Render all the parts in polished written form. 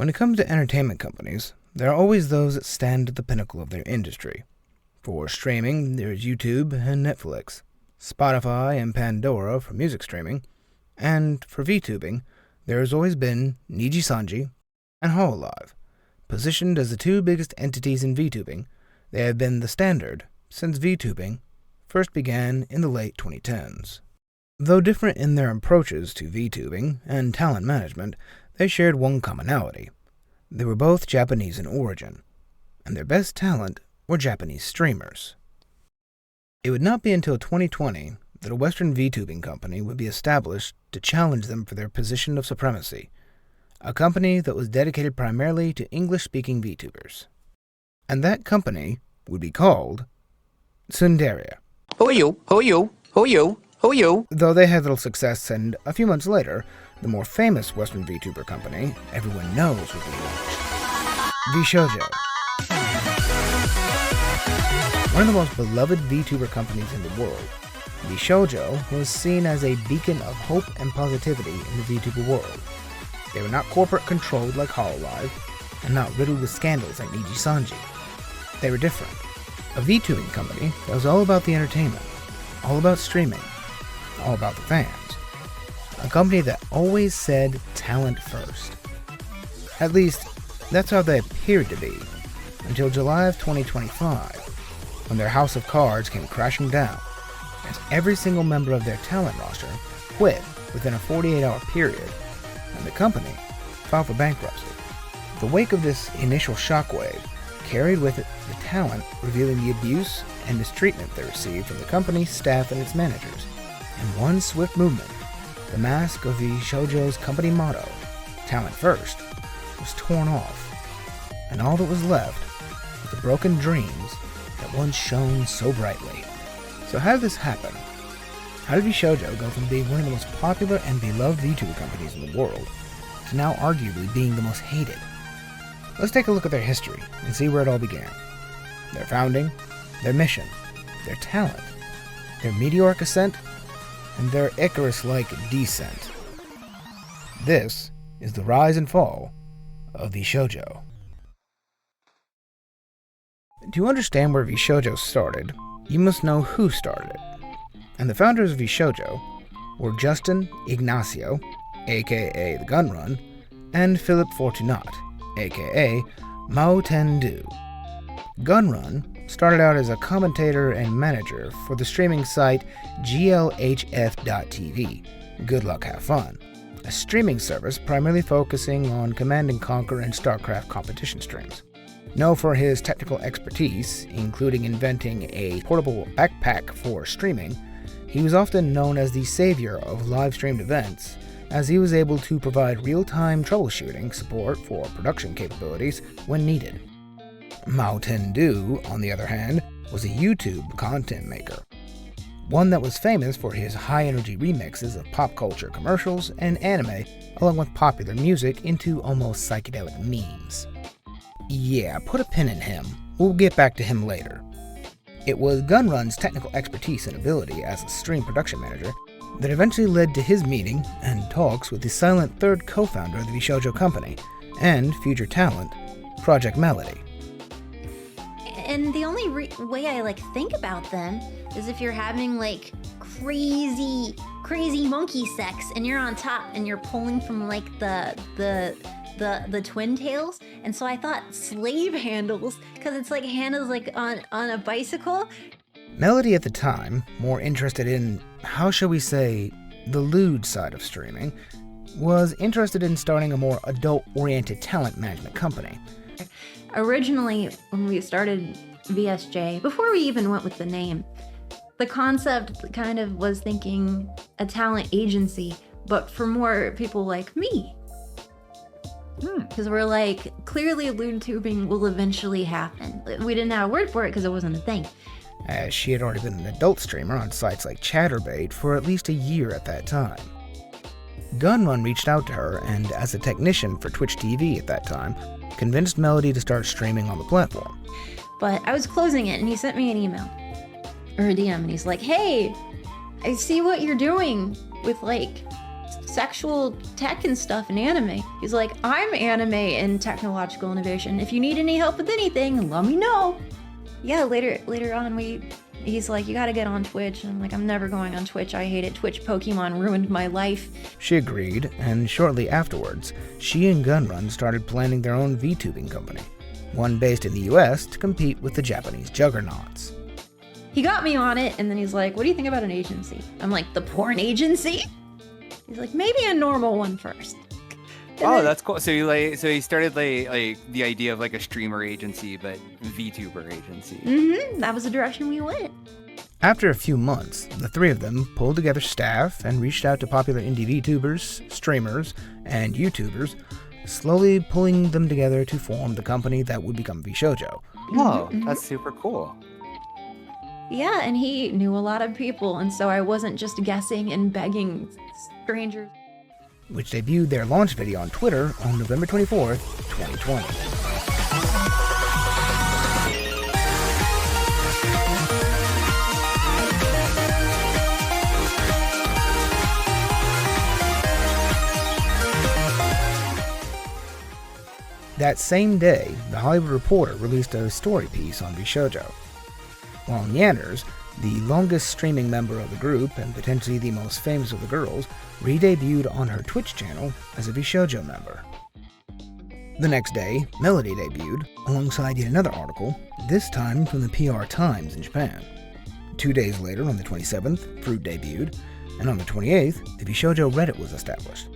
When it comes to entertainment companies, there are always those that stand at the pinnacle of their industry. For streaming, there's YouTube and Netflix, Spotify and Pandora for music streaming, and for VTubing, there has always been Niji-Sanji and Hololive. Positioned as the two biggest entities in VTubing, they have been the standard since VTubing first began in the late 2010s. Though different in their approaches to VTubing and talent management, they shared one commonality. They were both Japanese in origin, and their best talent were Japanese streamers. It would not be until 2020 that a Western VTubing company would be established to challenge them for their position of supremacy, a company that was dedicated primarily to English-speaking VTubers. And that company would be called Tsundere. Who are you? Who are you? Who are you? Who are you? Though they had little success, and a few months later, the more famous Western VTuber company everyone knows would be launched. VShojo. One of the most beloved VTuber companies in the world, VShojo was seen as a beacon of hope and positivity in the VTuber world. They were not corporate-controlled like Hololive, and not riddled with scandals like Niji-Sanji. They were different. A VTubing company that was all about the entertainment, all about streaming, all about the fans. A company that always said talent first. At least, that's how they appeared to be, until July of 2025, when their house of cards came crashing down, as every single member of their talent roster quit within a 48-hour period, and the company filed for bankruptcy. The wake of this initial shockwave carried with it the talent revealing the abuse and mistreatment they received from the company's staff and its managers. In one swift movement, the mask of VShojo's company motto, talent first, was torn off, and all that was left were the broken dreams that once shone so brightly. So how did this happen? How did VShojo go from being one of the most popular and beloved VTuber companies in the world to now arguably being the most hated? Let's take a look at their history and see where it all began. Their founding, their mission, their talent, their meteoric ascent, and their Icarus-like descent. This is the rise and fall of VShojo. To understand where VShojo started, you must know who started it. And the founders of VShojo were Justin Ignacio, aka The Gun Run, and Philip Fortunat, aka Mao Ten-Du. Gun Run started out as a commentator and manager for the streaming site glhf.tv, Good Luck Have Fun, a streaming service primarily focusing on Command & Conquer and StarCraft competition streams. Known for his technical expertise, including inventing a portable backpack for streaming, he was often known as the savior of live-streamed events, as he was able to provide real-time troubleshooting support for production capabilities when needed. Mao Ten-Du, on the other hand, was a YouTube content maker, one that was famous for his high-energy remixes of pop culture commercials and anime, along with popular music into almost psychedelic memes. Yeah, put a pin in him. We'll get back to him later. It was Gun Run's technical expertise and ability as a stream production manager that eventually led to his meeting and talks with the silent third co-founder of the VShojo company and future talent, Project Melody. And the only way I think about them is if you're having crazy monkey sex and you're on top and you're pulling from the twin tails. And so I thought slave handles, because it's like handles on a bicycle. Melody at the time, more interested in, how shall we say, the lewd side of streaming, was interested in starting a more adult-oriented talent management company. Originally, when we started VSJ, before we even went with the name, the concept kind of was thinking a talent agency, but for more people like me. Because we're clearly lewd tubing will eventually happen. We didn't have a word for it because it wasn't a thing. As she had already been an adult streamer on sites like Chatterbait for at least a year at that time. Gun Run reached out to her and, as a technician for Twitch TV at that time, convinced Melody to start streaming on the platform. But I was closing it and he sent me an email, or a DM, and he's like, hey, I see what you're doing with sexual tech and stuff in anime. He's like, I'm anime and technological innovation. If you need any help with anything, let me know. Yeah, later on, he's like, you gotta get on Twitch. And I'm like, I'm never going on Twitch. I hate it. Twitch Pokemon ruined my life. She agreed, and shortly afterwards, she and Gunrun started planning their own VTubing company, one based in the US to compete with the Japanese juggernauts. He got me on it, and then he's like, what do you think about an agency? I'm like, the porn agency? He's like, maybe a normal one first. That's cool. So he started like the idea of like a streamer agency, but VTuber agency. That was the direction we went. After a few months, the three of them pulled together staff and reached out to popular indie VTubers, streamers, and YouTubers, slowly pulling them together to form the company that would become VShojo. Oh, that's super cool. Yeah, and he knew a lot of people, and so I wasn't just guessing and begging strangers. Which debuted their launch video on Twitter on November 24th, 2020. That same day, The Hollywood Reporter released a story piece on VShojo. While Nyanners, the longest streaming member of the group and potentially the most famous of the girls, re-debuted on her Twitch channel as a VShojo member. The next day, Melody debuted, alongside yet another article, this time from the PR Times in Japan. 2 days later, on the 27th, Fruit debuted, and on the 28th, the VShojo Reddit was established.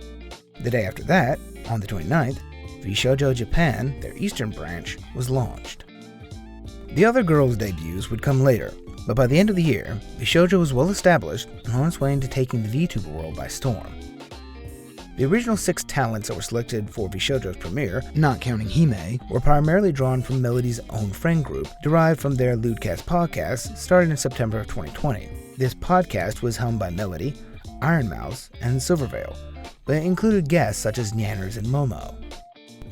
The day after that, on the 29th, VShojo Japan, their eastern branch, was launched. The other girls' debuts would come later, but by the end of the year, VShojo was well established and on its way into taking the VTuber world by storm. The original 6 talents that were selected for VShojo's premiere, not counting Hime, were primarily drawn from Melody's own friend group, derived from their Lewdcast podcast, started in September of 2020. This podcast was helmed by Melody, Iron Mouse, and Silverveil, but it included guests such as Nyanners and Momo.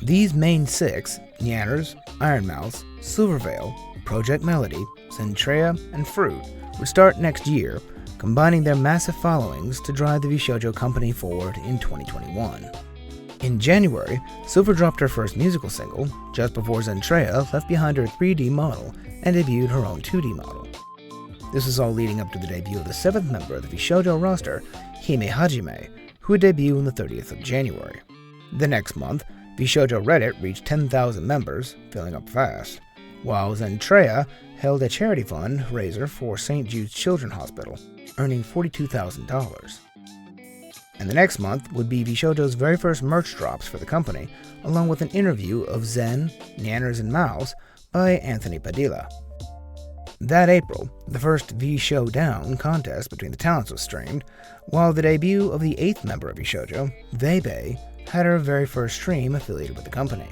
These main 6, Nyanners, Iron Mouse, Silverveil, Project Melody, Centrea, and Fruit, would start next year, combining their massive followings to drive the VShojo company forward in 2021. In January, Silver dropped her first musical single, just before Centrea left behind her 3D model and debuted her own 2D model. This was all leading up to the debut of the 7th member of the VShojo roster, Hime Hajime, who would debut on the 30th of January. The next month, VShojo Reddit reached 10,000 members, filling up fast, while Centrea held a charity fundraiser for St. Jude's Children's Hospital, earning $42,000. And the next month would be VShojo's very first merch drops for the company, along with an interview of Zen, Nyanners, and Mouse by Anthony Padilla. That April, the first V-Showdown contest between the talents was streamed, while the debut of the 8th member of VShojo, Vei, had her very first stream affiliated with the company.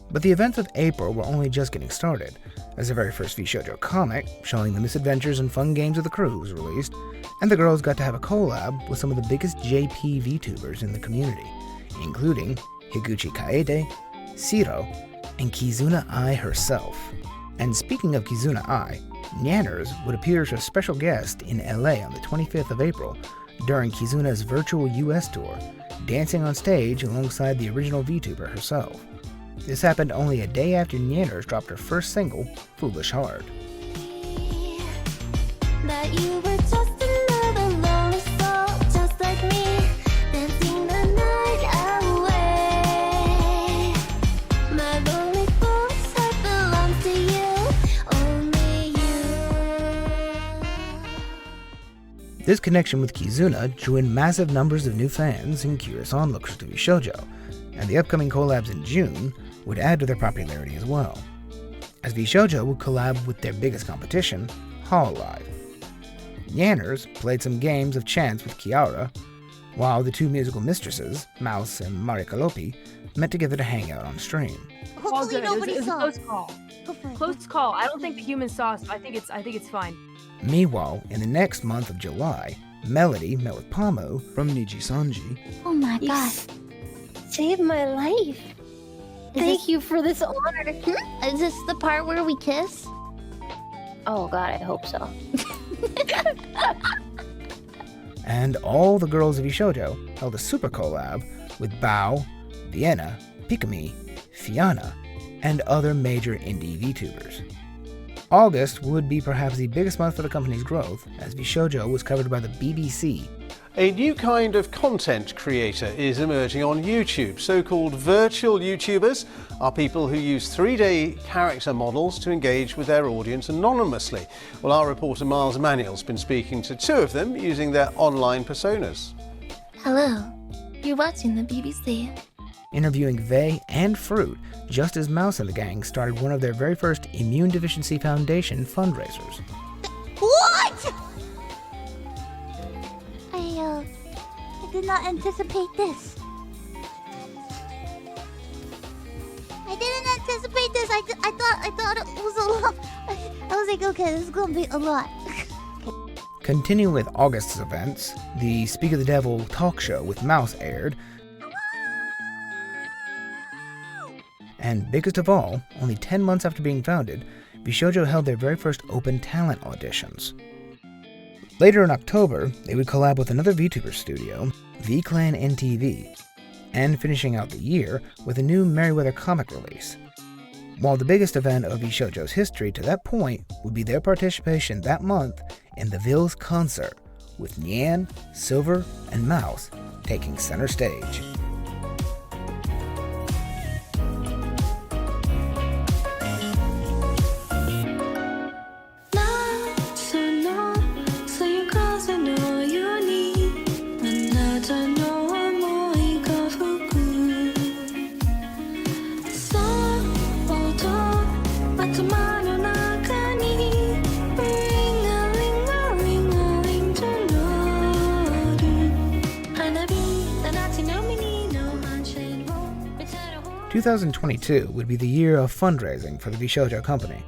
But the events of April were only just getting started, as the very first VShojo comic, showing the misadventures and fun games of the crew, was released, and the girls got to have a collab with some of the biggest JP VTubers in the community, including Higuchi Kaede, Shiro, and Kizuna Ai herself. And speaking of Kizuna Ai, Nyanners would appear as a special guest in LA on the 25th of April during Kizuna's virtual US tour, dancing on stage alongside the original VTuber herself. This happened only a day after Nyanners dropped her first single, Foolish Heart. That you were just another lonely soul, just like me, dancing the night away. My lonely foolish heart belongs to you, only you. This connection with Kizuna drew in massive numbers of new fans and curious onlookers to VShojo, and the upcoming collabs in June would add to their popularity as well, as VShojo would collab with their biggest competition, Hololive. Nyanners played some games of chance with Kiara, while the 2 musical mistresses, Mouse and Marikalopi, met together to hang out on stream. All Hopefully good. nobody It was a saw. close call. Hopefully. Close call. I don't think the humans saw us. I think it's fine. Meanwhile, in the next month of July, Melody met with Pamo from Nijisanji, Oh my god. Saved my life. Thank you for this honor. Is this the part where we kiss? Oh god, I hope so. and all the girls of VShojo held a super collab with Bao, Vienna, Pikami, Fiona, and other major indie VTubers. August would be perhaps the biggest month for the company's growth, as VShojo was covered by the BBC. A new kind of content creator is emerging on YouTube. So-called virtual YouTubers are people who use 3D character models to engage with their audience anonymously. Well, our reporter Miles Emanuel's been speaking to two of them using their online personas. Hello, you're watching the BBC. Interviewing Vey and Fruit, just as Mouse and the gang started one of their very first Immune Deficiency Foundation fundraisers. What? I did not anticipate this. I didn't anticipate this. I thought it was a lot. I was like, okay, this is gonna be a lot. Continuing with August's events, the Speak of the Devil talk show with Mouse aired. And biggest of all, only 10 months after being founded, VShojo held their very first open talent auditions. Later in October, they would collab with another VTuber studio, VClan NTV, and finishing out the year with a new Merryweather comic release. While the biggest event of VShojo's history to that point would be their participation that month in the Ville's concert, with Nyan, Silver, and Mouse taking center stage. Two 2022 would be the year of fundraising for the VShojo company.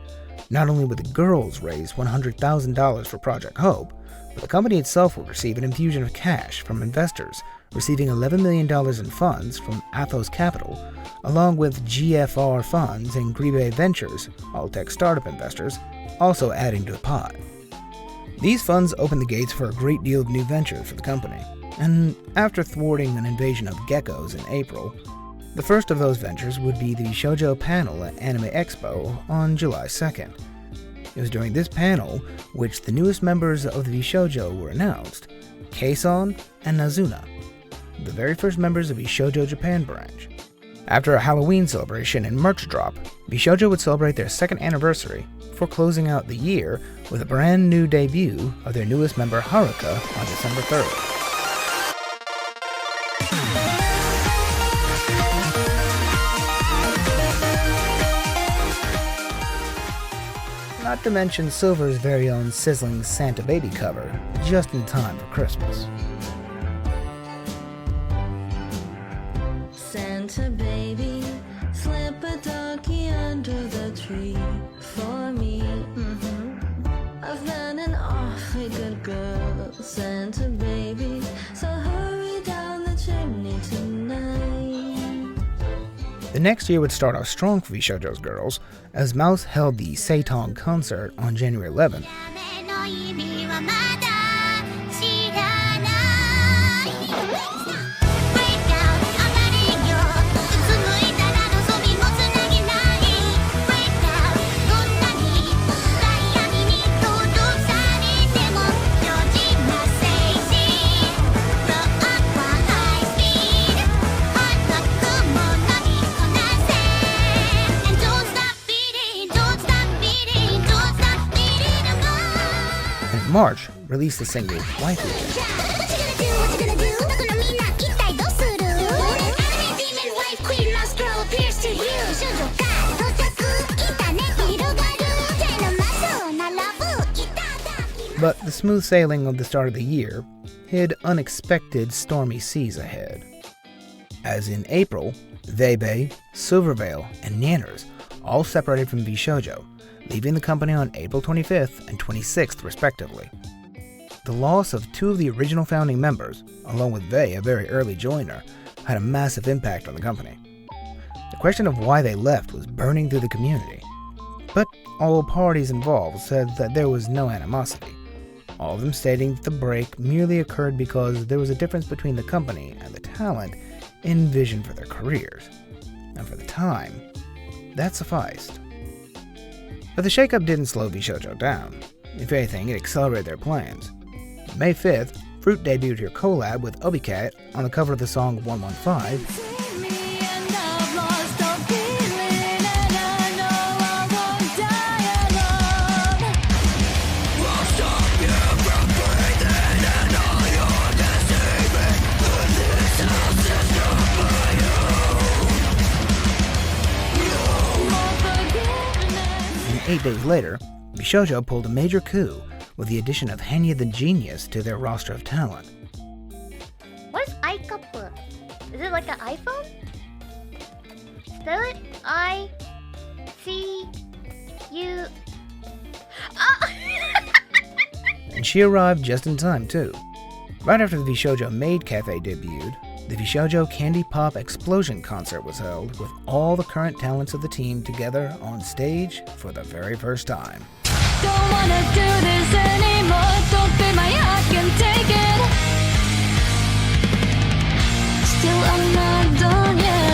Not only would the girls raise $100,000 for Project Hope, but the company itself would receive an infusion of cash from investors, receiving $11 million in funds from Athos Capital, along with GFR funds and Gribe Ventures, all-tech startup investors, also adding to the pot. These funds opened the gates for a great deal of new ventures for the company, and after thwarting an invasion of geckos in April, the first of those ventures would be the VShojo panel at Anime Expo on July 2nd. It was during this panel which the newest members of the VShojo were announced, Kei-san and Nazuna, the very first members of VShojo Japan branch. After a Halloween celebration and merch drop, VShojo would celebrate their second anniversary before closing out the year with a brand new debut of their newest member Haruka on December 3rd. Not to mention Silver's very own sizzling Santa Baby cover, just in time for Christmas. Santa baby, slip a doggy under the tree for me. I've been an awfully good girl, Santa baby, so hurry down the chimney tonight. The next year would start off strong for VShojo's girls, as Mouse held the Seitong concert on January 11th. March, released the single Life Again. But the smooth sailing of the start of the year hid unexpected stormy seas ahead. As in April, Vebe, Silvervale, and Nyanners all separated from VShojo, leaving the company on April 25th and 26th respectively. The loss of two of the original founding members, along with Vey, a very early joiner, had a massive impact on the company. The question of why they left was burning through the community, but all parties involved said that there was no animosity. all of them stating that the break merely occurred because there was a difference between the company and the talent in vision for their careers. And for the time, that sufficed. But the shakeup didn't slow VShojo down. If anything, it accelerated their plans. May 5th, Fruit debuted her collab with Obicat on the cover of the song 115, and 8 days later, VShojo pulled a major coup with the addition of Hanya the Genius to their roster of talent. What is iCup? Is it like an iPhone? Spell it I-C-U... And she arrived just in time, too. Right after the VShojo Maid Cafe debuted, the VShojo Candy Pop Explosion concert was held with all the current talents of the team together on stage for the very first time. Don't wanna do this anymore. Don't be my I can take it. Still I'm not done yet.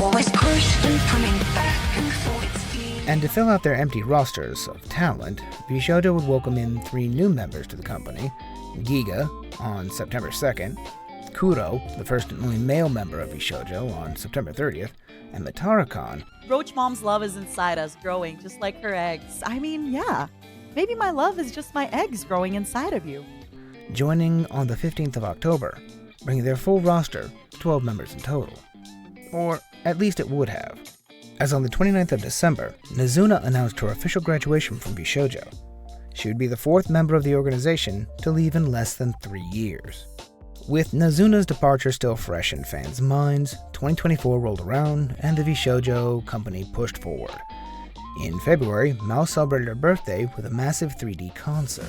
Always pushed and coming back and forth. And to fill out their empty rosters of talent, VShojo would welcome in 3 new members to the company: Giga on September 2nd, Kuro, the first and only male member of VShojo, on September 30th, and Matara-kan. Roach Mom's love is inside us, growing just like her eggs. I mean, yeah. Maybe my love is just my eggs growing inside of you. Joining on the 15th of October, bringing their full roster to 12 members in total. Or at least it would have. As on the 29th of December, Nazuna announced her official graduation from VShojo. She would be the 4th member of the organization to leave in less than 3 years. With Nazuna's departure still fresh in fans' minds, 2024 rolled around and the VShojo company pushed forward. In February, Mouse celebrated her birthday with a massive 3D concert.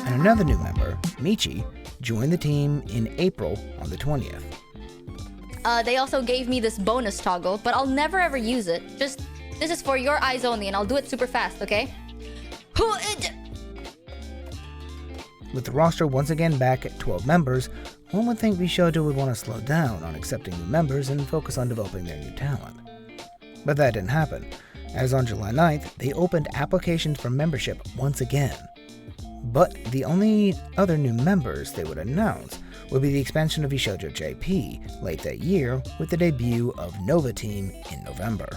And another new member, Michi, joined the team in April on the 20th. They also gave me this bonus toggle, but I'll never ever use it. Just, this is for your eyes only, and I'll do it super fast, okay? With the roster once again back at 12 members, one would think VShojo would want to slow down on accepting new members and focus on developing their new talent. But that didn't happen, as on July 9th, they opened applications for membership once again. But the only other new members they would announce would be the expansion of VShojo JP late that year with the debut of Nova Team in November.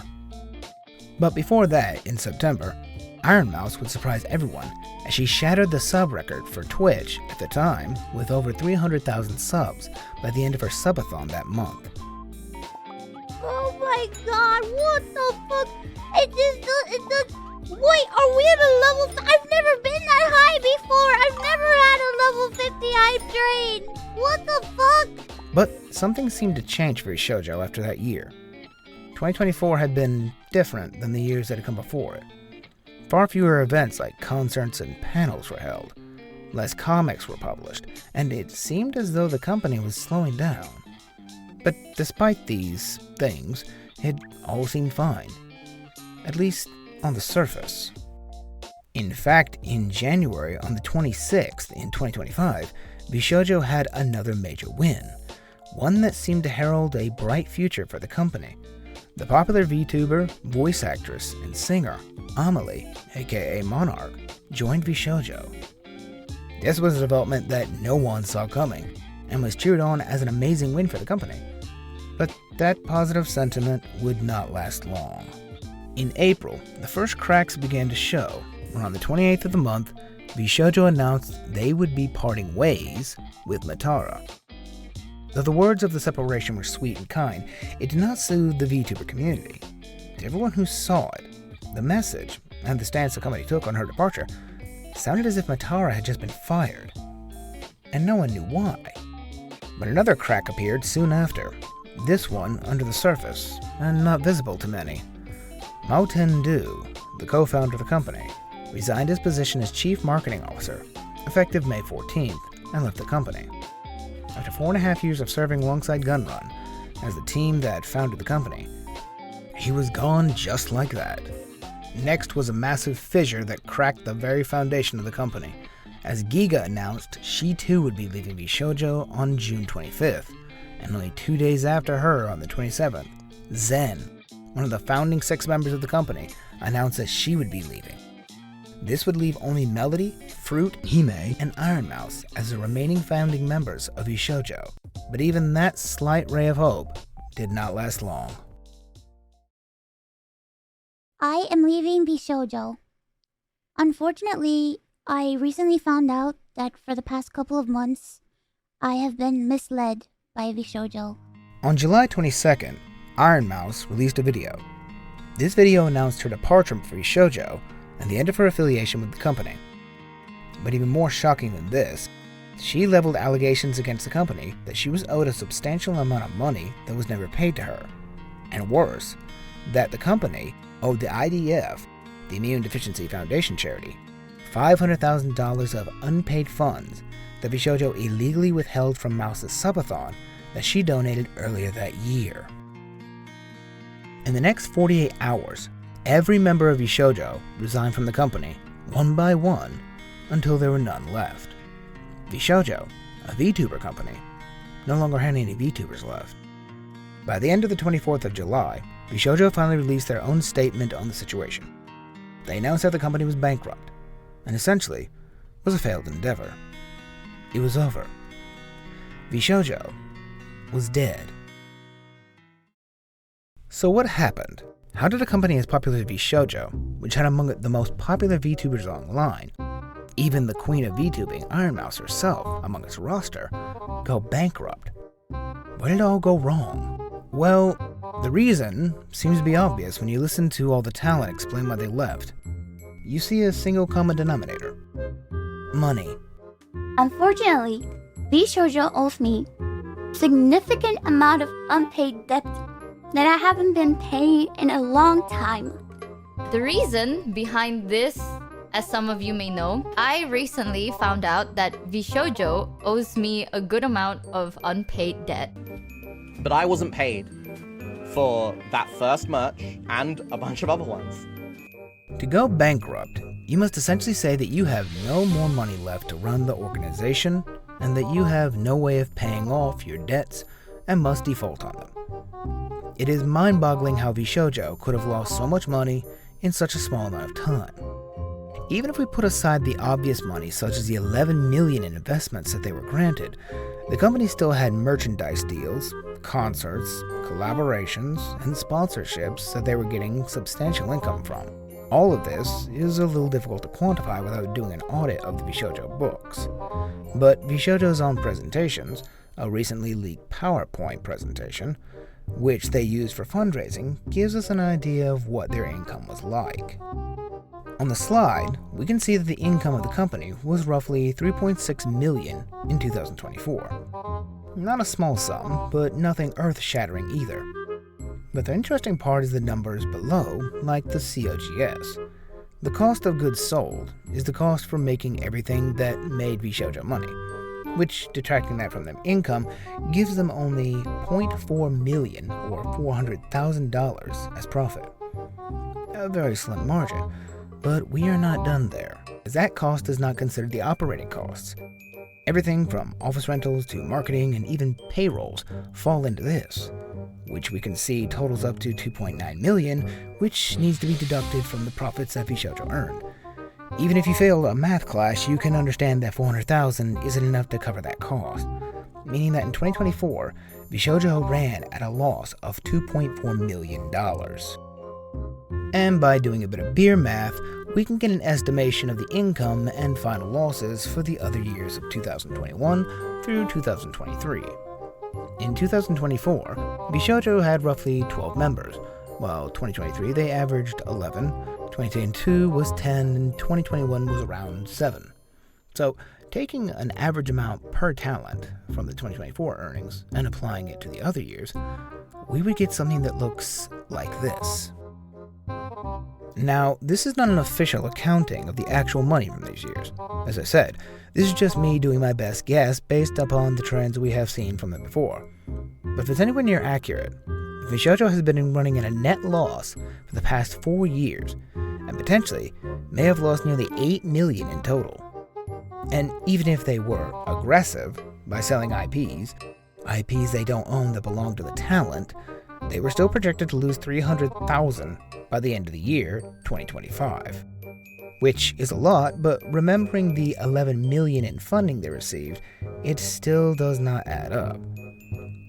But before that, in September, Iron Mouse would surprise everyone as she shattered the sub record for Twitch at the time with over 300,000 subs by the end of her subathon that month. Oh my god, what the fuck? It just... Wait, are we at a level... I've never been that high before! I've never had a level 50 hype train! What the fuck? But something seemed to change for VShojo after that year. 2024 had been different than the years that had come before it. Far fewer events like concerts and panels were held. Less comics were published, and it seemed as though the company was slowing down. But despite these things, it all seemed fine. At least on the surface. In fact, in January on the 26th in 2025, VShojo had another major win, one that seemed to herald a bright future for the company. The popular VTuber, voice actress, and singer Amelie, aka Monarch, joined VShojo. This was a development that no one saw coming, and was cheered on as an amazing win for the company. But that positive sentiment would not last long. In April, the first cracks began to show when on the 28th of the month, VShojo announced they would be parting ways with Matara. Though the words of the separation were sweet and kind, it did not soothe the VTuber community. To everyone who saw it, the message, and the stance the company took on her departure, sounded as if Matara had just been fired. And no one knew why. But another crack appeared soon after, this one under the surface, and not visible to many. Mao Ten-do, the co-founder of the company, resigned his position as chief marketing officer, effective May 14th, and left the company. After 4.5 years of serving alongside Gunrun as the team that founded the company, he was gone just like that. Next was a massive fissure that cracked the very foundation of the company, as Giga announced she too would be leaving VShojo on June 25th, and only 2 days after her, on the 27th, Zen, one of the founding 6 members of the company, announced that she would be leaving. This would leave only Melody, Fruit, Hime, and Iron Mouse as the remaining founding members of VShojo. But even that slight ray of hope did not last long. I am leaving VShojo. Unfortunately, I recently found out that for the past couple of months, I have been misled by VShojo. On July 22nd, Iron Mouse released a video. This video announced her departure from VShojo and the end of her affiliation with the company. But even more shocking than this, she leveled allegations against the company that she was owed a substantial amount of money that was never paid to her. And worse, that the company owed the IDF, the Immune Deficiency Foundation charity, $500,000 of unpaid funds that VShojo illegally withheld from Mouse's subathon that she donated earlier that year. In the next 48 hours, every member of VShojo resigned from the company, one by one, until there were none left. VShojo, a VTuber company, no longer had any VTubers left. By the end of the 24th of July, VShojo finally released their own statement on the situation. They announced that the company was bankrupt, and essentially was a failed endeavor. It was over. VShojo was dead. So what happened? How did a company as popular as VShojo, which had among the most popular VTubers online, even the queen of VTubing, Iron Mouse herself, among its roster, go bankrupt? Where did it all go wrong? Well, the reason seems to be obvious when you listen to all the talent explain why they left. You see a single common denominator: money. Unfortunately, VShojo owes me significant amount of unpaid debt that I haven't been paying in a long time. The reason behind this, as some of you may know, I recently found out that VShojo owes me a good amount of unpaid debt. But I wasn't paid for that first merch and a bunch of other ones. To go bankrupt, you must essentially say that you have no more money left to run the organization, and that you have no way of paying off your debts and must default on them. It is mind-boggling how VShojo could have lost so much money in such a small amount of time. Even if we put aside the obvious money, such as the $11 million in investments that they were granted, the company still had merchandise deals, concerts, collaborations, and sponsorships that they were getting substantial income from. All of this is a little difficult to quantify without doing an audit of the VShojo books. But VShojo's own presentations, a recently leaked PowerPoint presentation, which they used for fundraising, gives us an idea of what their income was like. On the slide, we can see that the income of the company was roughly $3.6 million in 2024. Not a small sum, but nothing earth-shattering either. But the interesting part is the numbers below, like the COGS. The cost of goods sold is the cost for making everything that made VShojo money, which, detracting that from their income, gives them only $0.4 million or $400,000 as profit. A very slim margin, but we are not done there, as that cost does not consider the operating costs. Everything from office rentals to marketing and even payrolls fall into this, which we can see totals up to $2.9 million, which needs to be deducted from the profits that VShojo earned. Even if you failed a math class, you can understand that $400,000 isn't enough to cover that cost, meaning that in 2024, VShojo ran at a loss of $2.4 million. And by doing a bit of beer math, we can get an estimation of the income and final losses for the other years of 2021 through 2023. In 2024, VShojo had roughly 12 members, while 2023 they averaged 11, 2022 was 10, and 2021 was around 7. So, taking an average amount per talent from the 2024 earnings and applying it to the other years, we would get something that looks like this. Now, this is not an official accounting of the actual money from these years. As I said, this is just me doing my best guess based upon the trends we have seen from them before. But if it's anywhere near accurate, VShojo has been running in a net loss for the past 4 years, and potentially may have lost nearly $8 million in total. And even if they were aggressive by selling IPs they don't own that belong to the talent, they were still projected to lose $300,000 by the end of the year, 2025. Which is a lot, but remembering the $11 million in funding they received, it still does not add up.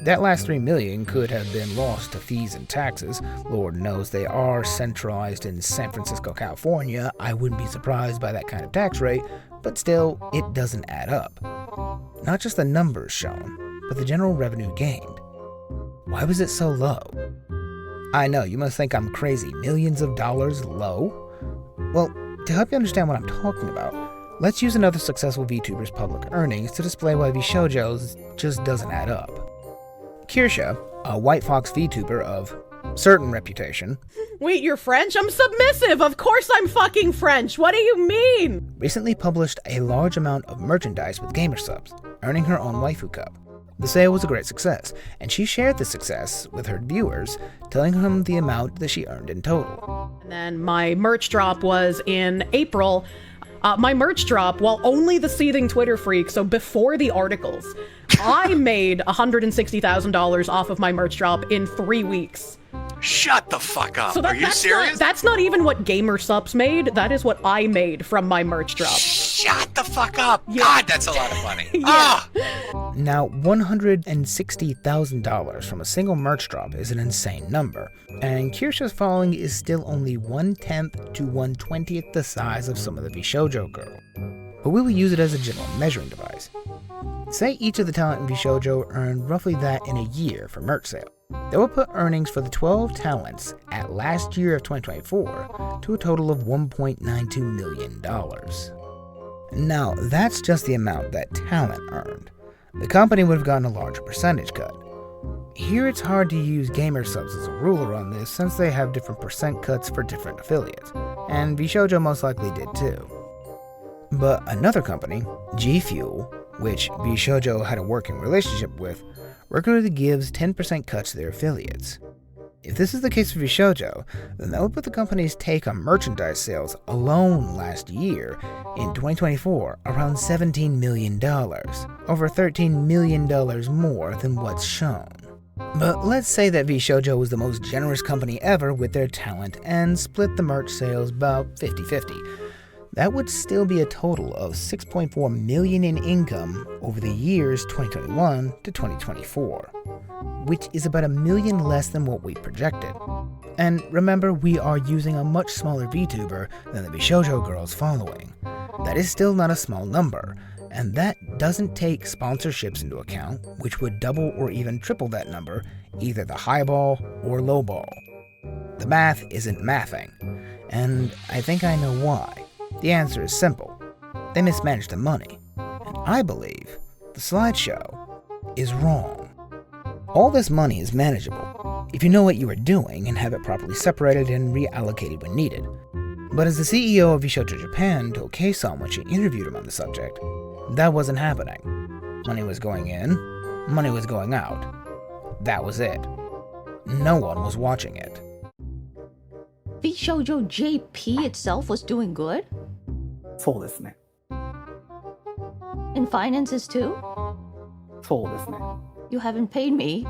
That last $3 million could have been lost to fees and taxes. Lord knows they are centralized in San Francisco, California. I wouldn't be surprised by that kind of tax rate, but still, it doesn't add up. Not just the numbers shown, but the general revenue gained. Why was it so low? I know, you must think I'm crazy. Millions of dollars low? Well, to help you understand what I'm talking about, let's use another successful VTuber's public earnings to display why VShojo's just doesn't add up. Kirsha, a White Fox VTuber of certain reputation. Wait, you're French? I'm submissive! Of course I'm fucking French! What do you mean? Recently published a large amount of merchandise with gamer subs, earning her own waifu cup. The sale was a great success, and she shared the success with her viewers, telling them the amount that she earned in total. And then my merch drop was in April. My merch drop, while only the seething Twitter freak, so before the articles, I made $160,000 off of my merch drop in 3 weeks. Shut the fuck up. So Are you serious? That's not even what gamer subs made. That is what I made from my merch drop. Shut the fuck up. Yeah. God, that's a lot of money. Yeah. Now, $160,000 from a single merch drop is an insane number, and Kirsha's following is still only 1/10 to 1/20th the size of some of the VShojo girl. But we will use it as a general measuring device. Say each of the talent in VShojo earned roughly that in a year for merch sale. That will put earnings for the 12 talents at last year of 2024 to a total of $1.92 million. Now, that's just the amount that talent earned. The company would have gotten a larger percentage cut. Here it's hard to use gamer subs as a ruler on this since they have different percent cuts for different affiliates, and VShojo most likely did too. But another company, G Fuel, which VShojo had a working relationship with, regularly gives 10% cuts to their affiliates. If this is the case for VShojo, then that would put the company's take on merchandise sales alone last year, in 2024, around $17 million, over $13 million more than what's shown. But let's say that VShojo was the most generous company ever with their talent and split the merch sales about 50-50. That would still be a total of $6.4 million in income over the years 2021 to 2024, which is about $1 million less than what we projected. And remember, we are using a much smaller VTuber than the VShojo girls following. That is still not a small number, and that doesn't take sponsorships into account, which would double or even triple that number, either the high ball or low ball. The math isn't mathing, and I think I know why. The answer is simple. They mismanaged the money, and I believe the slideshow is wrong. All this money is manageable if you know what you are doing and have it properly separated and reallocated when needed. But as the CEO of VShojo Japan told Kei-san when she interviewed him on the subject, that wasn't happening. Money was going in, money was going out. That was it. No one was watching it. VShojo JP itself was doing good? そうですね。 In finances too? そうですね。 You haven't paid me.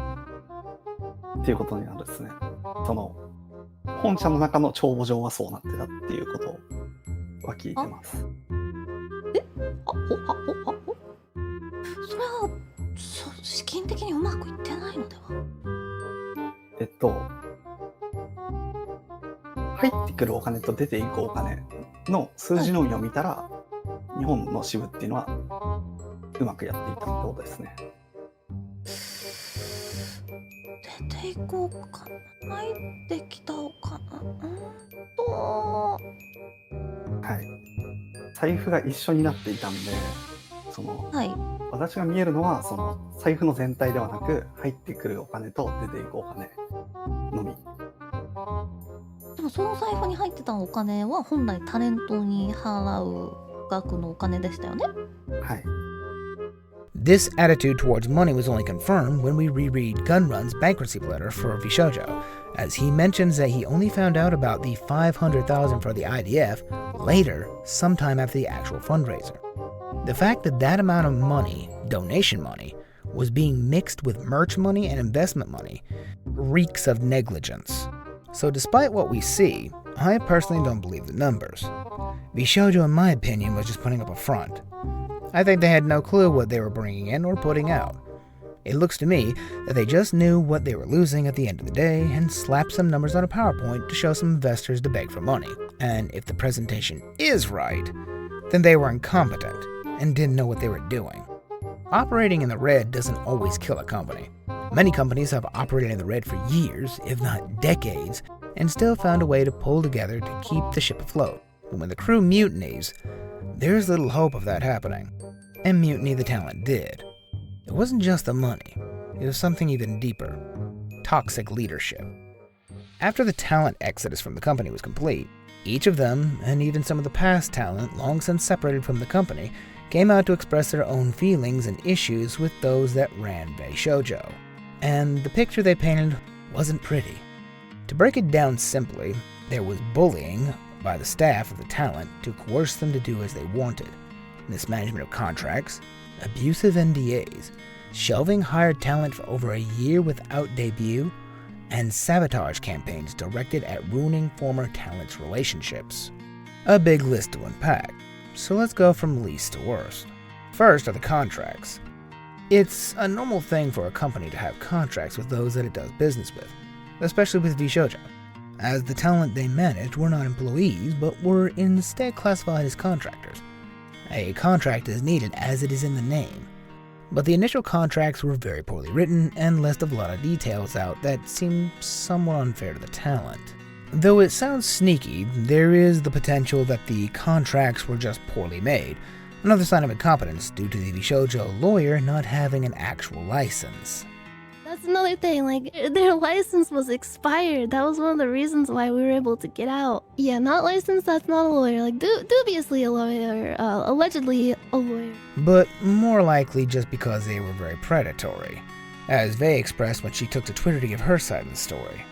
っていうことになるですね。その本社の中の帳簿上はそうなってたっていうことは聞いてます。それは資金的にうまくいってないのでは？入ってくるお金と出ていくお金の数字のみを見たら、日本の支部っていうのはうまくやっていたってことですね。出ていこうかな。入ってきたお金。はい。財布が一緒になっていたんで、その、はい、私が見えるのはその財布の全体ではなく、入ってくるお金と出ていくお金のみ。でもその財布に入ってたお金は本来タレントに払う額のお金でしたよね。はい。 This attitude towards money was only confirmed when we reread Gunrun's bankruptcy letter for VShojo, as he mentions that he only found out about the $500,000 for the IDF later, sometime after the actual fundraiser. The fact that that amount of money, donation money, was being mixed with merch money and investment money reeks of negligence. So despite what we see, I personally don't believe the numbers. VShojo, in my opinion, was just putting up a front. I think they had no clue what they were bringing in or putting out. It looks to me that they just knew what they were losing at the end of the day and slapped some numbers on a PowerPoint to show some investors to beg for money. And if the presentation is right, then they were incompetent and didn't know what they were doing. Operating in the red doesn't always kill a company. Many companies have operated in the red for years, if not decades, and still found a way to pull together to keep the ship afloat. But when the crew mutinies, there's little hope of that happening. And mutiny the talent did. It wasn't just the money, it was something even deeper. Toxic leadership. After the talent exodus from the company was complete, each of them, and even some of the past talent long since separated from the company, came out to express their own feelings and issues with those that ran VShojo. And the picture they painted wasn't pretty. To break it down simply, there was bullying by the staff of the talent to coerce them to do as they wanted, mismanagement of contracts, abusive NDAs, shelving hired talent for over a year without debut, and sabotage campaigns directed at ruining former talent's relationships. A big list to unpack, so let's go from least to worst. First are the contracts. It's a normal thing for a company to have contracts with those that it does business with, especially with VShojo, as the talent they managed were not employees but were instead classified as contractors. A contract is needed as it is in the name, but the initial contracts were very poorly written and left a lot of details out that seemed somewhat unfair to the talent. Though it sounds sneaky, there is the potential that the contracts were just poorly made, another sign of incompetence due to the VShojo lawyer not having an actual license. That's another thing, like, their license was expired. That was one of the reasons why we were able to get out. Yeah, not licensed, that's not a lawyer. Like, dubiously a lawyer, allegedly a lawyer. But more likely just because they were very predatory, as Vei expressed when she took to Twitter to give her side of the story.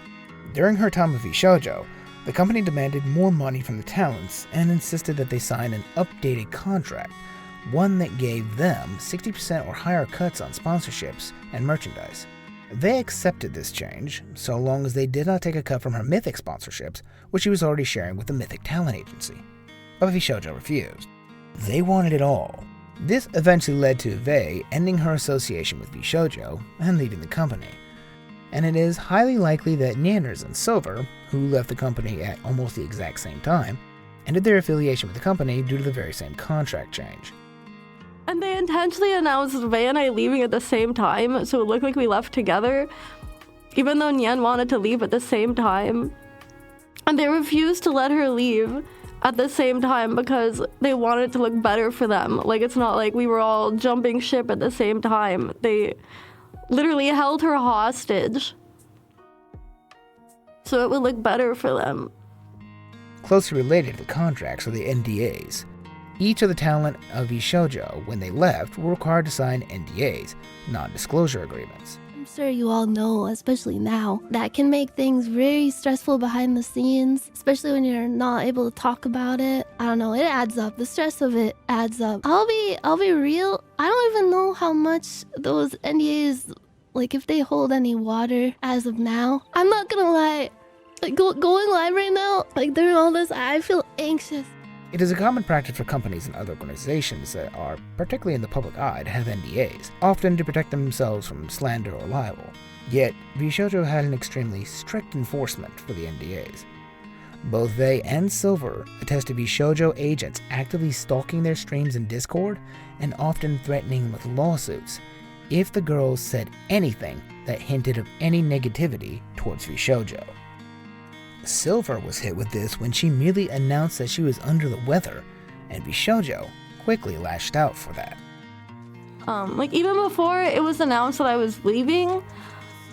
During her time with VShojo, the company demanded more money from the talents and insisted that they sign an updated contract, one that gave them 60% or higher cuts on sponsorships and merchandise. They accepted this change, so long as they did not take a cut from her Mythic sponsorships, which she was already sharing with the Mythic talent agency. But VShojo refused. They wanted it all. This eventually led to Vei ending her association with VShojo and leaving the company. And it is highly likely that Nyanners and Silver, who left the company at almost the exact same time, ended their affiliation with the company due to the very same contract change. And they intentionally announced Vei and I leaving at the same time, so it looked like we left together, even though Nyan wanted to leave at the same time. And they refused to let her leave at the same time because they wanted it to look better for them. Like, it's not like we were all jumping ship at the same time. They literally held her hostage so it would look better for them. Closely related to the contracts are the NDAs. Each of the talent of VShojo, when they left, were required to sign NDAs, non-disclosure agreements. I'm sure you all know, especially now, that can make things very stressful behind the scenes, especially when you're not able to talk about it. I don't know, it adds up. The stress of it adds up. I'll be real. I don't even know how much those NDAs, like, if they hold any water as of now. I'm not gonna lie. Like, going live right now, like, during all this, I feel anxious. It is a common practice for companies and other organizations that are particularly in the public eye to have NDAs, often to protect themselves from slander or libel. Yet, VShojo had an extremely strict enforcement for the NDAs. Both Vei and Silver attest to VShojo agents actively stalking their streams in Discord and often threatening with lawsuits if the girls said anything that hinted of any negativity towards VShojo. Silver was hit with this when she merely announced that she was under the weather, and VShojo quickly lashed out for that. Like, even before it was announced that I was leaving,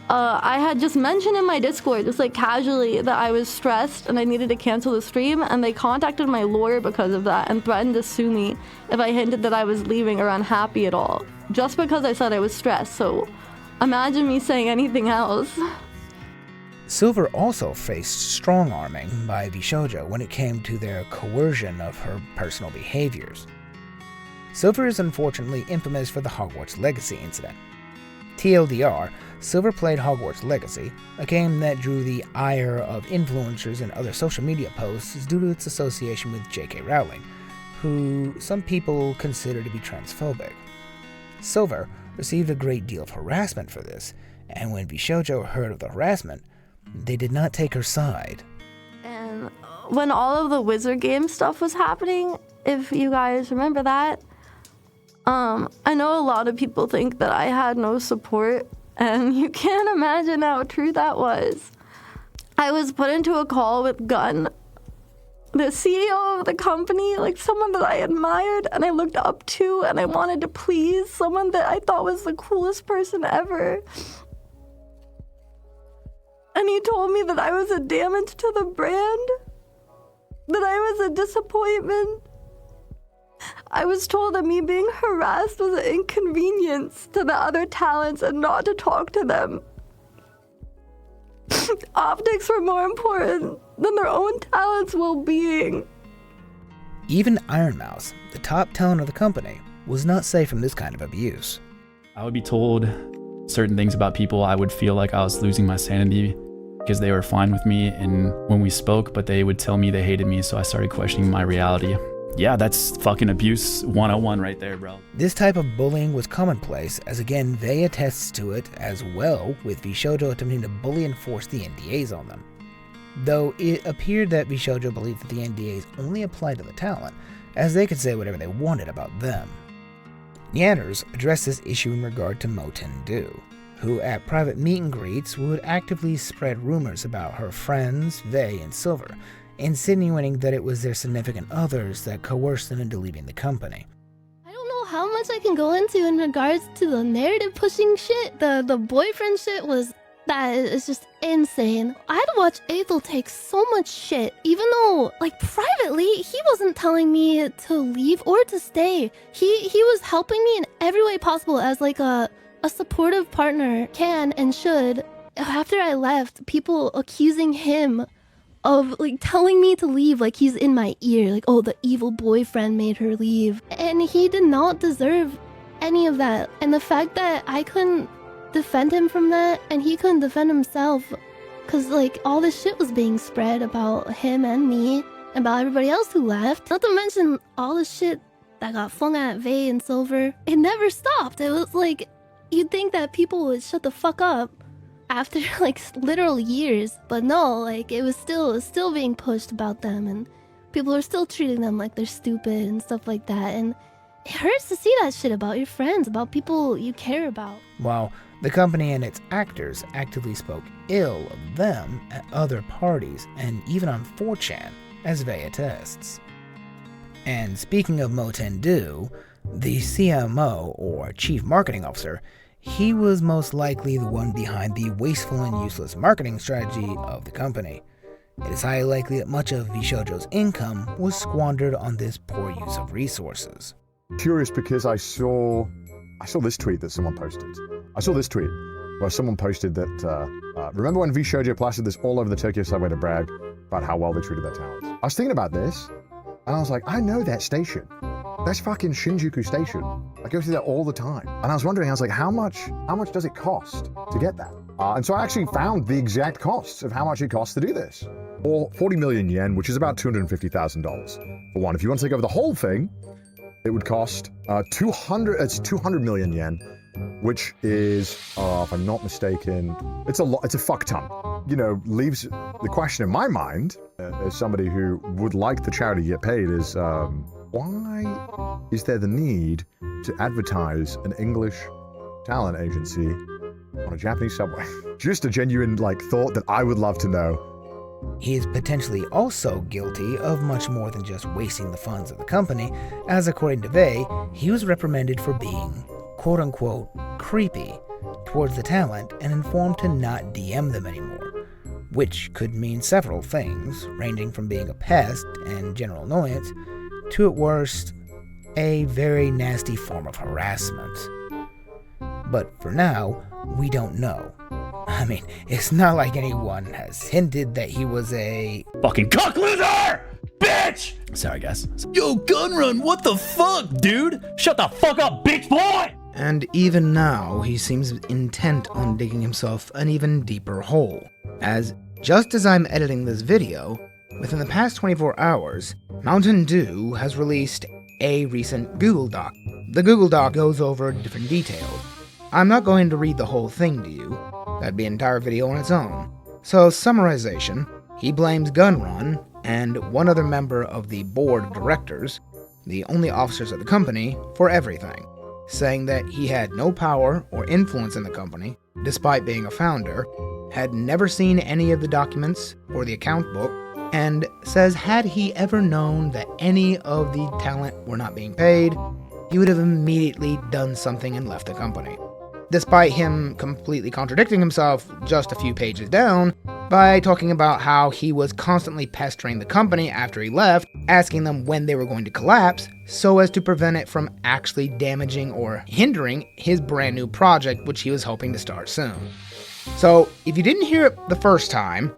I had just mentioned in my Discord, just like casually, that I was stressed and I needed to cancel the stream, and they contacted my lawyer because of that and threatened to sue me if I hinted that I was leaving or unhappy at all, just because I said I was stressed. So imagine me saying anything else. Silver also faced strong-arming by VShojo when it came to their coercion of her personal behaviors. Silver is unfortunately infamous for the Hogwarts Legacy incident. TLDR, Silver played Hogwarts Legacy, a game that drew the ire of influencers and other social media posts due to its association with J.K. Rowling, who some people consider to be transphobic. Silver received a great deal of harassment for this, and when VShojo heard of the harassment, they did not take her side. And when all of the Wizard Game stuff was happening, if you guys remember that, I know a lot of people think that I had no support, and you can't imagine how true that was. I was put into a call with Gunn, the CEO of the company, like someone that I admired and I looked up to and I wanted to please, someone that I thought was the coolest person ever. And he told me that I was a damage to the brand, that I was a disappointment. I was told that me being harassed was an inconvenience to the other talents and not to talk to them. Optics were more important than their own talents' well-being. Even Iron Mouse, the top talent of the company, was not safe from this kind of abuse. I would be told certain things about people. I would feel like I was losing my sanity because they were fine with me and when we spoke, but they would tell me they hated me, so I started questioning my reality. Yeah, that's fucking abuse 101 right there, bro. This type of bullying was commonplace, as again, they attests to it as well, with VShojo attempting to bully and force the NDAs on them. Though it appeared that VShojo believed that the NDAs only applied to the talent, as they could say whatever they wanted about them. Nyanners addressed this issue in regard to Moten-do, who at private meet and greets would actively spread rumors about her friends, Vey and Silver, insinuating that it was their significant others that coerced them into leaving the company. I don't know how much I can go into in regards to the narrative pushing shit. The boyfriend shit was, that is just insane. I had to watch Ethel take so much shit, even though, like, privately, he wasn't telling me to leave or to stay. He was helping me in every way possible as, like, a supportive partner can and should. After I left, people accusing him of, like, telling me to leave, like he's in my ear, like, oh, the evil boyfriend made her leave. And he did not deserve any of that. And the fact that I couldn't defend him from that, and he couldn't defend himself, because, like, all this shit was being spread about him and me, about everybody else who left. Not to mention all the shit that got flung at Vey and Silver. It never stopped. It was like, you'd think that people would shut the fuck up after, like, literal years, but no, like, it was still being pushed about them, and people are still treating them like they're stupid and stuff like that, and it hurts to see that shit about your friends, about people you care about. While the company and its actors actively spoke ill of them at other parties, and even on 4chan, as Vey attests. And speaking of Moten-do, the CMO, or Chief Marketing Officer, he was most likely the one behind the wasteful and useless marketing strategy of the company. It is highly likely that much of VShojo's income was squandered on this poor use of resources. Curious because I saw this tweet that someone posted. I saw this tweet where someone posted that, remember when VShojo plastered this all over the Tokyo subway to brag about how well they treated their talents? I was thinking about this, and I was like, I know that station. That's fucking Shinjuku Station. I go through that all the time. And I was wondering, I was like, how much does it cost to get that? And so I actually found the exact costs of how much it costs to do this. Or 40 million yen, which is about $250,000 for one. If you want to take over the whole thing, it would cost 200 million yen, which is, if I'm not mistaken, it's a fuck ton. You know, leaves the question in my mind, as somebody who would like the charity to get paid, is why is there the need to advertise an English talent agency on a Japanese subway? Just a genuine, like, thought that I would love to know. He is potentially also guilty of much more than just wasting the funds of the company, as according to Vey, he was reprimanded for being, quote-unquote, creepy towards the talent and informed to not DM them anymore, which could mean several things, ranging from being a pest and general annoyance to, at worst, a very nasty form of harassment. But for now, we don't know. I mean, it's not like anyone has hinted that he was a fucking cock loser! Bitch! Sorry, guys. Yo, Gunrun, what the fuck, dude? Shut the fuck up, bitch boy! And even now, he seems intent on digging himself an even deeper hole. As, just as I'm editing this video, within the past 24 hours, Mountain Dew has released a recent Google Doc. The Google Doc goes over different details. I'm not going to read the whole thing to you. That'd be an entire video on its own. So, summarization, he blames Gunrun and one other member of the board of directors, the only officers of the company, for everything, saying that he had no power or influence in the company, despite being a founder, had never seen any of the documents or the account book, and says had he ever known that any of the talent were not being paid, he would have immediately done something and left the company. Despite him completely contradicting himself just a few pages down by talking about how he was constantly pestering the company after he left, asking them when they were going to collapse so as to prevent it from actually damaging or hindering his brand new project, which he was hoping to start soon. So, if you didn't hear it the first time,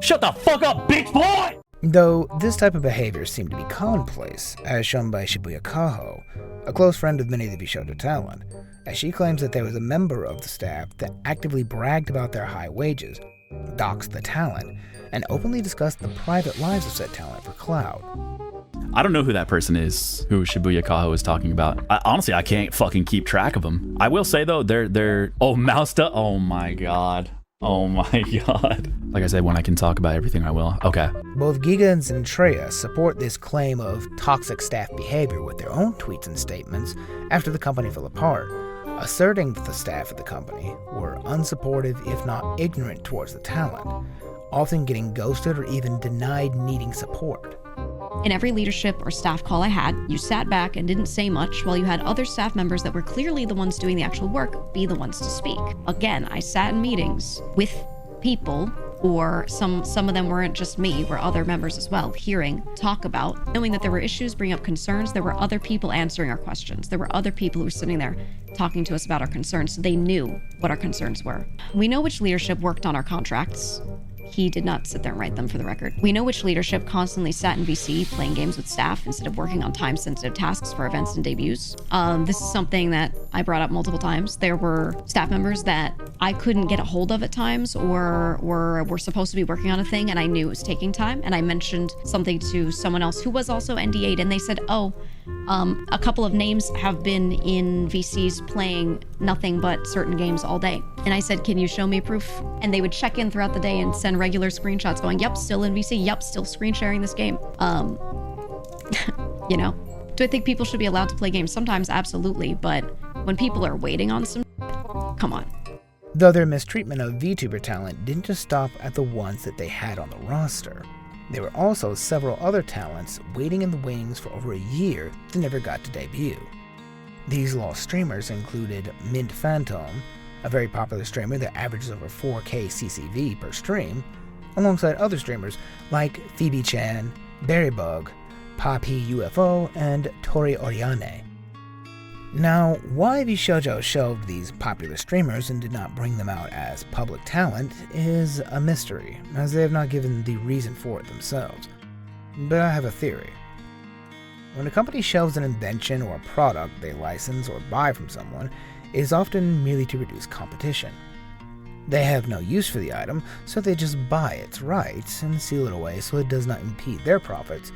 shut the fuck up, bitch boy! Though this type of behavior seemed to be commonplace, as shown by Shibuya Kaho, a close friend of many of the VShojo talent, as she claims that there was a member of the staff that actively bragged about their high wages, doxed the talent, and openly discussed the private lives of said talent for clout. I don't know who that person is, who Shibuya Kaho is talking about. Honestly, I can't fucking keep track of them. I will say though, they're oh, Mousta, oh my god. Oh my god. Like I said, when I can talk about everything, I will. Okay. Both Giga and Zentreya support this claim of toxic staff behavior with their own tweets and statements after the company fell apart, asserting that the staff of the company were unsupportive if not ignorant towards the talent, often getting ghosted or even denied needing support. In every leadership or staff call I had, you sat back and didn't say much while you had other staff members that were clearly the ones doing the actual work be the ones to speak. Again, I sat in meetings with people, or some of them weren't just me, were other members as well, hearing, talk about, knowing that there were issues, bring up concerns, there were other people answering our questions. There were other people who were sitting there talking to us about our concerns, so they knew what our concerns were. We know which leadership worked on our contracts. He did not sit there and write them, for the record. We know which leadership constantly sat in VC playing games with staff instead of working on time-sensitive tasks for events and debuts. This is something that I brought up multiple times. There were staff members that I couldn't get a hold of at times, or were supposed to be working on a thing and I knew it was taking time, and I mentioned something to someone else who was also NDA'd, and they said, oh, a couple of names have been in VCs playing nothing but certain games all day. And I said, can you show me proof? And they would check in throughout the day and send regular screenshots going, yep, still in VC, yep, still screen sharing this game. You know, do I think people should be allowed to play games? Sometimes, absolutely, but when people are waiting on some, come on. Though their mistreatment of VTuber talent didn't just stop at the ones that they had on the roster. There were also several other talents waiting in the wings for over a year that never got to debut. These lost streamers included Mint Phantom, a very popular streamer that averages over 4K CCV per stream, alongside other streamers like Phoebe Chan, Berrybug, Papi UFO, and Tori Oriane. Now, why VShojo shelved these popular streamers and did not bring them out as public talent is a mystery, as they have not given the reason for it themselves. But I have a theory. When a company shelves an invention or a product they license or buy from someone, it is often merely to reduce competition. They have no use for the item, so they just buy its rights and seal it away so it does not impede their profits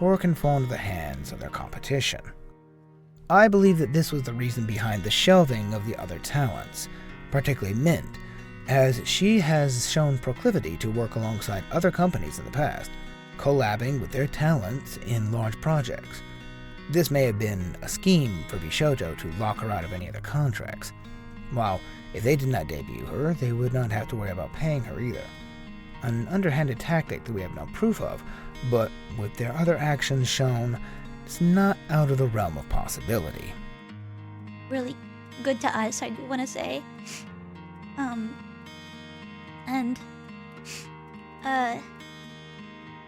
or can fall into the hands of their competition. I believe that this was the reason behind the shelving of the other talents, particularly Mint, as she has shown proclivity to work alongside other companies in the past, collabing with their talents in large projects. This may have been a scheme for VShojo to lock her out of any other contracts, while if they did not debut her, they would not have to worry about paying her either. An underhanded tactic that we have no proof of, but with their other actions shown, it's not out of the realm of possibility. Really good to us, I do want to say. And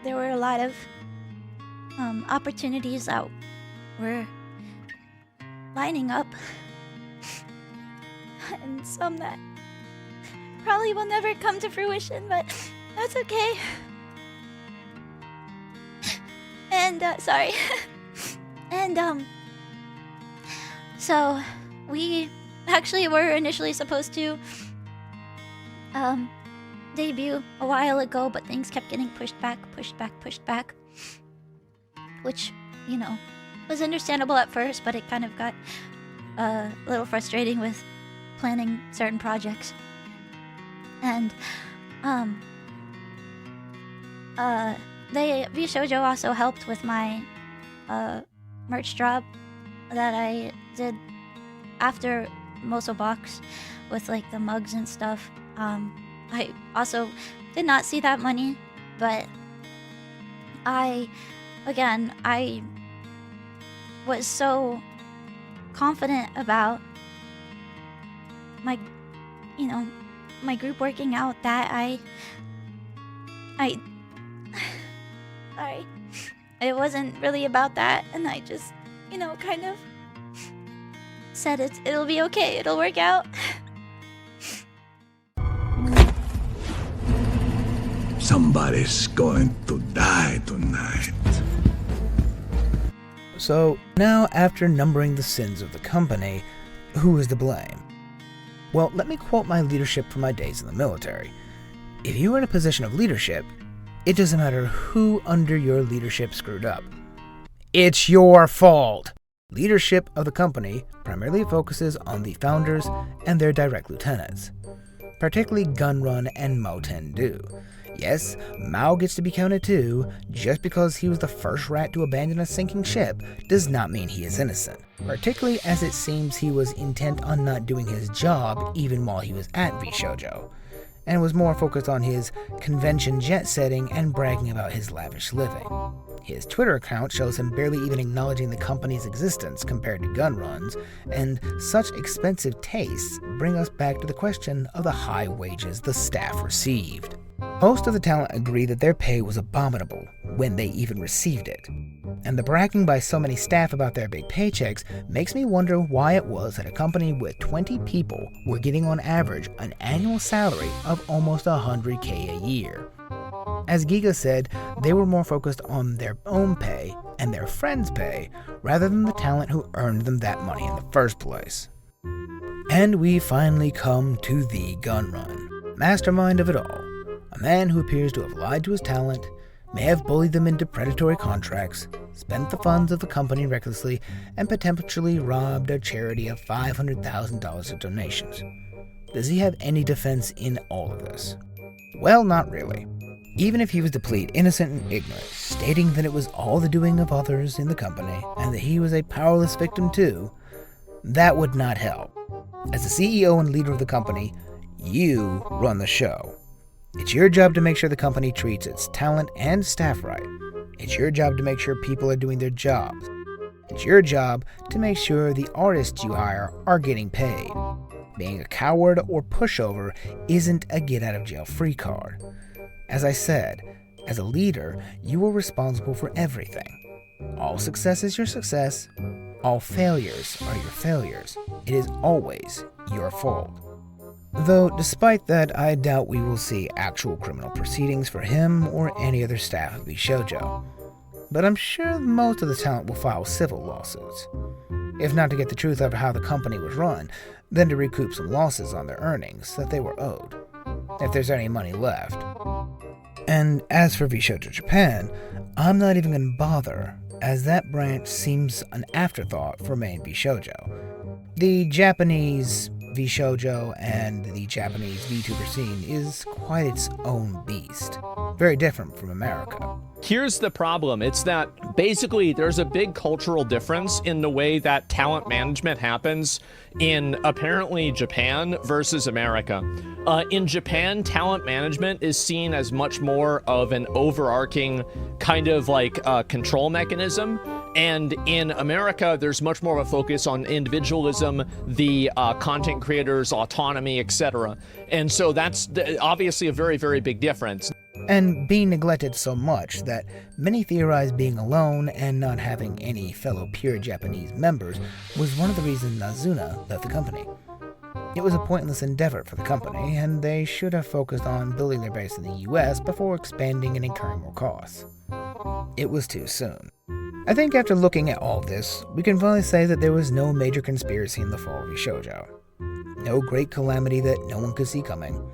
there were a lot of opportunities that were lining up, and some that probably will never come to fruition, but that's okay. And sorry. And so we actually were initially supposed to debut a while ago, but things kept getting pushed back, which, you know, was understandable at first, but it kind of got a little frustrating with planning certain projects. And VShojo also helped with my merch drop that I did after Moso Box with like the mugs and stuff. I also did not see that money, but I was so confident about my, you know, my group working out that I sorry, it wasn't really about that, and I just, you know, kind of said it'll be okay, it'll work out. Somebody's going to die tonight. So, now after numbering the sins of the company, who is to blame? Well, let me quote my leadership from my days in the military. If you are in a position of leadership, it doesn't matter who under your leadership screwed up. It's your fault! Leadership of the company primarily focuses on the founders and their direct lieutenants, particularly Gunrun and Mo10Do. Yes, Mao gets to be counted too. Just because he was the first rat to abandon a sinking ship does not mean he is innocent, particularly as it seems he was intent on not doing his job even while he was at VShojo, and was more focused on his convention jet setting and bragging about his lavish living. His Twitter account shows him barely even acknowledging the company's existence compared to Gunrun's, and such expensive tastes bring us back to the question of the high wages the staff received. Most of the talent agree that their pay was abominable when they even received it, and the bragging by so many staff about their big paychecks makes me wonder why it was that a company with 20 people were getting on average an annual salary of almost $100K a year. As Giga said, they were more focused on their own pay and their friends' pay rather than the talent who earned them that money in the first place. And we finally come to the Gunrun, mastermind of it all. A man who appears to have lied to his talent, may have bullied them into predatory contracts, spent the funds of the company recklessly, and potentially robbed a charity of $500,000 of donations. Does he have any defense in all of this? Well, not really. Even if he was to plead innocent and ignorant, stating that it was all the doing of others in the company, and that he was a powerless victim too, that would not help. As the CEO and leader of the company, you run the show. It's your job to make sure the company treats its talent and staff right. It's your job to make sure people are doing their jobs. It's your job to make sure the artists you hire are getting paid. Being a coward or pushover isn't a get-out-of-jail-free card. As I said, as a leader, you are responsible for everything. All success is your success. All failures are your failures. It is always your fault. Though, despite that, I doubt we will see actual criminal proceedings for him or any other staff of VShojo. But I'm sure most of the talent will file civil lawsuits. If not to get the truth of how the company was run, then to recoup some losses on their earnings that they were owed, if there's any money left. And as for VShojo Japan, I'm not even going to bother, as that branch seems an afterthought for main VShojo. The Japanese VShojo and the Japanese VTuber scene is quite its own beast. Very different from America. Here's the problem. It's that basically there's a big cultural difference in the way that talent management happens in apparently Japan versus America. In Japan, talent management is seen as much more of an overarching kind of like control mechanism. And in America, there's much more of a focus on individualism, the content creators' autonomy, etc. And so that's obviously a very, very big difference. And being neglected so much that many theorize being alone and not having any fellow pure Japanese members was one of the reasons Nazuna left the company. It was a pointless endeavor for the company, and they should have focused on building their base in the US before expanding and incurring more costs. It was too soon. I think after looking at all this, we can finally say that there was no major conspiracy in the fall of VShojo. No great calamity that no one could see coming.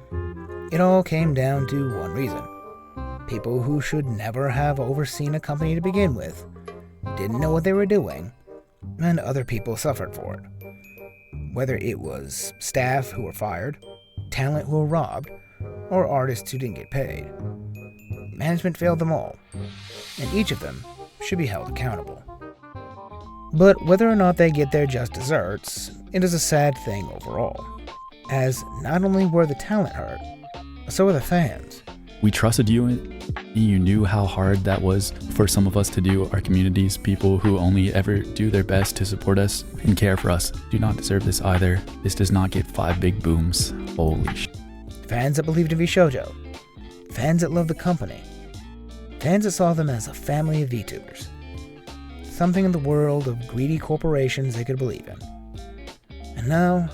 It all came down to one reason. People who should never have overseen a company to begin with didn't know what they were doing, and other people suffered for it. Whether it was staff who were fired, talent who were robbed, or artists who didn't get paid. Management failed them all, and each of them should be held accountable. But whether or not they get their just desserts, it is a sad thing overall, as not only were the talent hurt, so were the fans. We trusted you, and you knew how hard that was for some of us to do. Our communities, people who only ever do their best to support us and care for us, do not deserve this either. This does not get 5 big booms. Holy shit. Fans that believed in VShojo. Fans that loved the company. Fans that saw them as a family of VTubers. Something in the world of greedy corporations they could believe in. And now,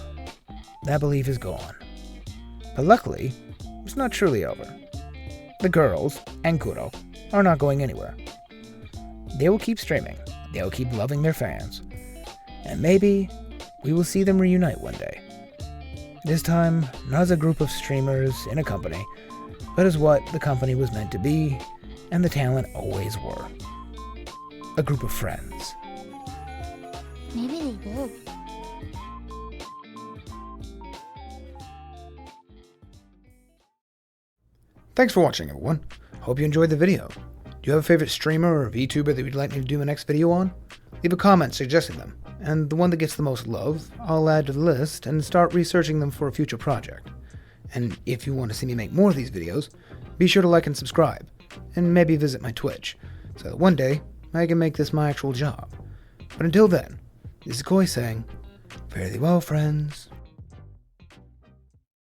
that belief is gone. But luckily, it's not truly over. The girls, and Kuro, are not going anywhere. They will keep streaming, they will keep loving their fans, and maybe we will see them reunite one day. This time, not as a group of streamers in a company, but as what the company was meant to be, and the talent always were. A group of friends. Maybe they did. Thanks for watching, everyone. Hope you enjoyed the video. Do you have a favorite streamer or VTuber that you'd like me to do my next video on? Leave a comment suggesting them, and the one that gets the most love, I'll add to the list and start researching them for a future project. And if you want to see me make more of these videos, be sure to like and subscribe, and maybe visit my Twitch, so that one day I can make this my actual job. But until then, this is Koi saying, fare thee well, friends.